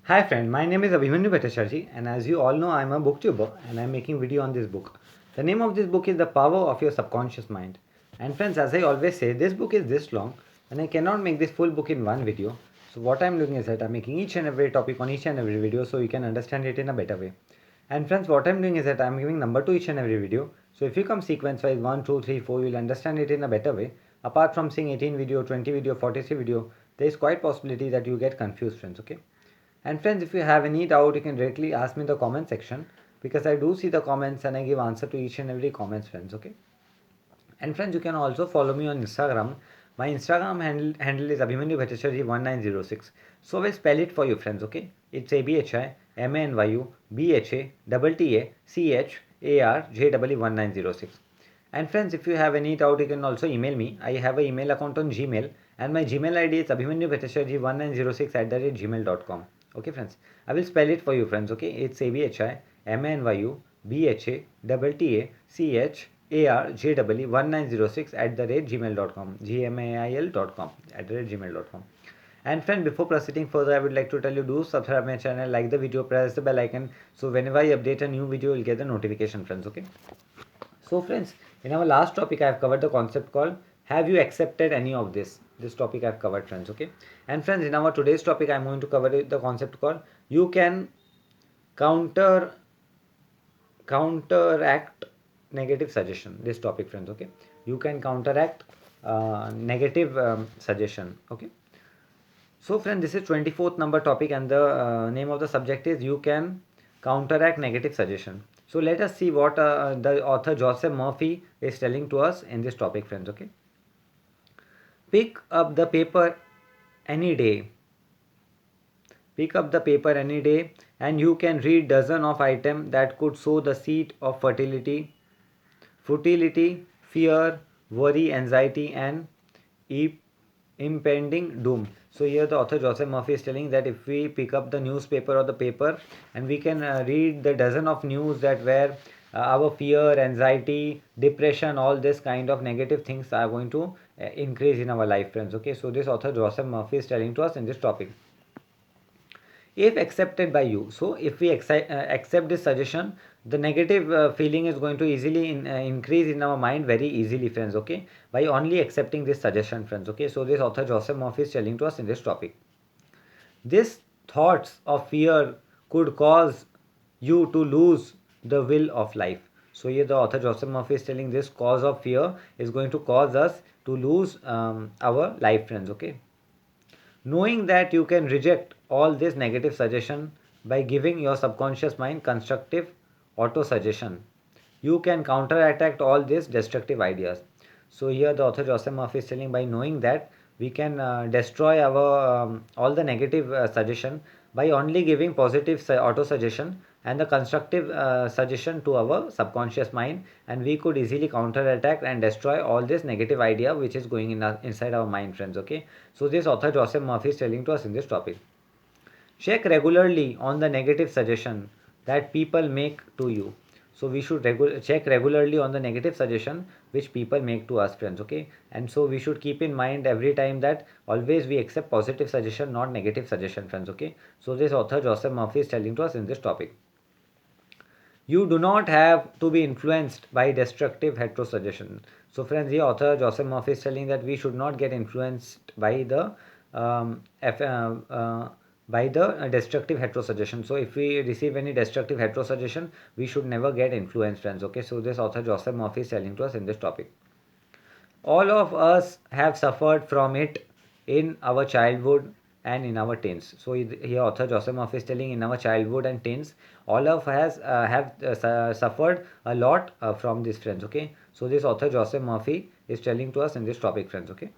Hi friend, my name is Abhimanyu Bhattacharjee and as you all know I am a booktuber and I am making video on this book. The name of this book is The Power of Your Subconscious Mind. And friends, as I always say, this book is this long and I cannot make this full book in one video. So what I am doing is that I am making each and every topic on each and every video so you can understand it in a better way. And friends, what I am doing is that I am giving number to each and every video. So if you come sequence wise 1, 2, 3, 4, you will understand it in a better way. Apart from seeing 18 video, 20 video, 43 video, there is quite possibility that you get confused friends, okay? And friends, if you have any doubt, you can directly ask me in the comment section because I do see the comments and I give answer to each and every comments, friends. Okay. And friends, you can also follow me on Instagram. My Instagram handle is Abhimanyu Bhattacharjee 1906. So I will spell it for you, friends. Okay. It's ABHIMANYU BHATTACHARJE 1906. And friends, if you have any doubt, you can also email me. I have an email account on Gmail and my Gmail ID is abhimanyubhattacharjee1906@gmail.com. Okay, friends. I will spell it for you, friends. Okay, it's ABHIMANYUBHATTACHARJE 1906 gmail.com @gmail.com. And friend, before proceeding further, I would like to tell you, do subscribe my channel, like the video, press the bell icon, so whenever I update a new video, you'll get the notification, friends. Okay. So friends, in our last topic, I have covered the concept called have you accepted any of this? This topic I have covered, friends. Okay. And friends, in our today's topic, I am going to cover the concept called you can counter counteract negative suggestion. This topic, friends. Okay. You can counteract negative suggestion. Okay. So friend, this is 24th number topic and the name of the subject is you can counteract negative suggestion. So let us see what the author Joseph Murphy is telling to us in this topic, friends. Okay. Pick up the paper any day. Pick up the paper any day and you can read dozen of items that could sow the seed of futility, fear, worry, anxiety and impending doom. So here the author Joseph Murphy is telling that if we pick up the newspaper or the paper and we can read the dozen of news that where our fear, anxiety, depression, all this kind of negative things are going to increase in our life, friends. Okay, so this author Joseph Murphy is telling to us in this topic. If accepted by you, so if we accept this suggestion, the negative feeling is going to easily increase in our mind very easily, friends. Okay, by only accepting this suggestion, friends. Okay, so this author Joseph Murphy is telling to us in this topic. This thoughts of fear could cause you to lose the will of life. So here the author Joseph Murphy is telling this cause of fear is going to cause us to lose our life, friends. Okay, knowing that you can reject all this negative suggestion by giving your subconscious mind constructive auto suggestion, you can counterattack all these destructive ideas. So here the author Joseph Murphy is telling by knowing that we can destroy our all the negative suggestion by only giving positive auto suggestion and the constructive suggestion to our subconscious mind, and we could easily counterattack and destroy all this negative idea which is going inside our mind, friends. Okay, so this author Joseph Murphy is telling to us in this topic. Check regularly on the negative suggestion that people make to you. So we should check regularly on the negative suggestion which people make to us, friends. Okay, and so we should keep in mind every time that always we accept positive suggestion, not negative suggestion, friends. Okay, so this author Joseph Murphy is telling to us in this topic. You do not have to be influenced by destructive heterosuggestion. So friends, the author Joseph Murphy is telling that we should not get influenced by the um, F, uh, uh, destructive heterosuggestion. So if we receive any destructive heterosuggestion, we should never get influenced, friends. Okay, so this author Joseph Murphy is telling to us in this topic. All of us have suffered from it in our childhood and in our teens. So here author Joseph Murphy is telling in our childhood and teens, all of us have suffered a lot from these, friends. Okay, so this author Joseph Murphy is telling to us in this topic, friends. Okay,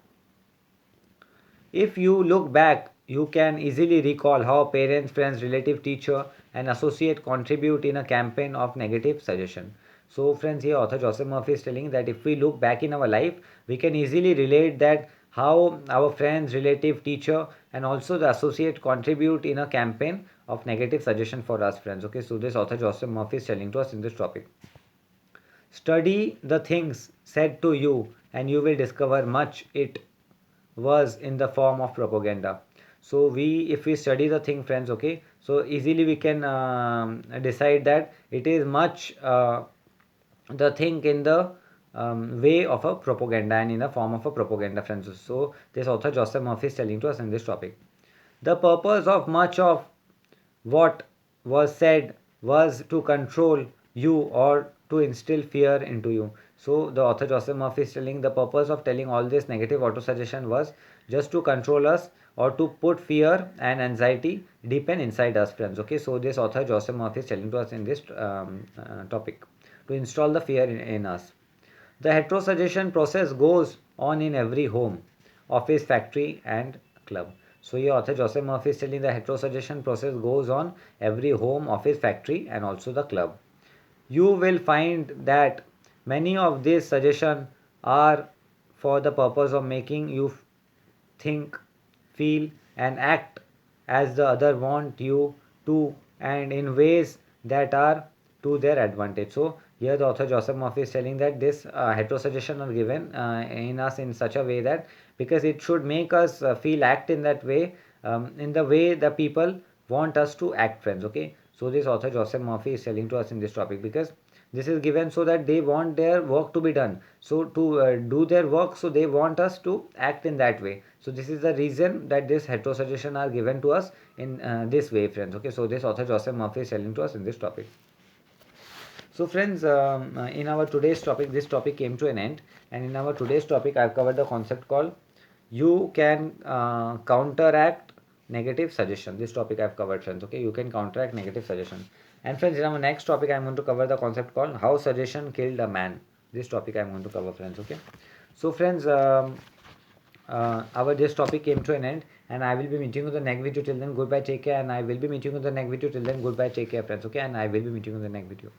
if you look back, you can easily recall how parents, friends, relative, teacher, and associate contribute in a campaign of negative suggestion. So, friends, here author Joseph Murphy is telling that if we look back in our life, we can easily relate that how our friends, relative, teacher, and also the associate contribute in a campaign of negative suggestion for us, friends. Okay, so this author Joseph Murphy is telling to us in this topic. Study the things said to you, and you will discover much it was in the form of propaganda. So if we study the thing, friends, okay, so easily we can decide that it is much the thing in the way of a propaganda and in the form of a propaganda, friends. So this author Joseph Murphy is telling to us in this topic. The purpose of much of what was said was to control you or to instill fear into you. So the author Joseph Murphy is telling the purpose of telling all this negative auto-suggestion was just to control us or to put fear and anxiety deep and inside us, friends. Okay, so this author Joseph Murphy is telling to us in this topic to install the fear in us. The heterosuggestion process goes on in every home, office, factory, and club. So here author Joseph Murphy is telling the heterosuggestion process goes on every home, office, factory, and also the club. You will find that many of these suggestions are for the purpose of making you think, feel, and act as the other want you to, and in ways that are to their advantage. So here the author Joseph Murphy is telling that this heterosuggestion are given in us in such a way that because it should make us feel act in that way, in the way the people want us to act, friends. Okay, so this author Joseph Murphy is telling to us in this topic because this is given so that they want their work to be done. So to do their work, so they want us to act in that way. So this is the reason that this heterosuggestion are given to us in this way, friends. Okay, so this author Joseph Murphy is telling to us in this topic. So friends, in our today's topic, this topic came to an end, and in our today's topic I've covered the concept called you can counteract negative suggestion. This topic I've covered, friends. Okay, you can counteract negative suggestion. And friends, in our next topic I'm going to cover the concept called how suggestion killed a man. This topic I'm going to cover, friends. Okay, so friends, our this topic came to an end, and I will be meeting you in the next video. Till then, goodbye, take care. And I will be meeting you in the next video. Till then, goodbye, take care, friends. Okay, and I will be meeting you in the next video.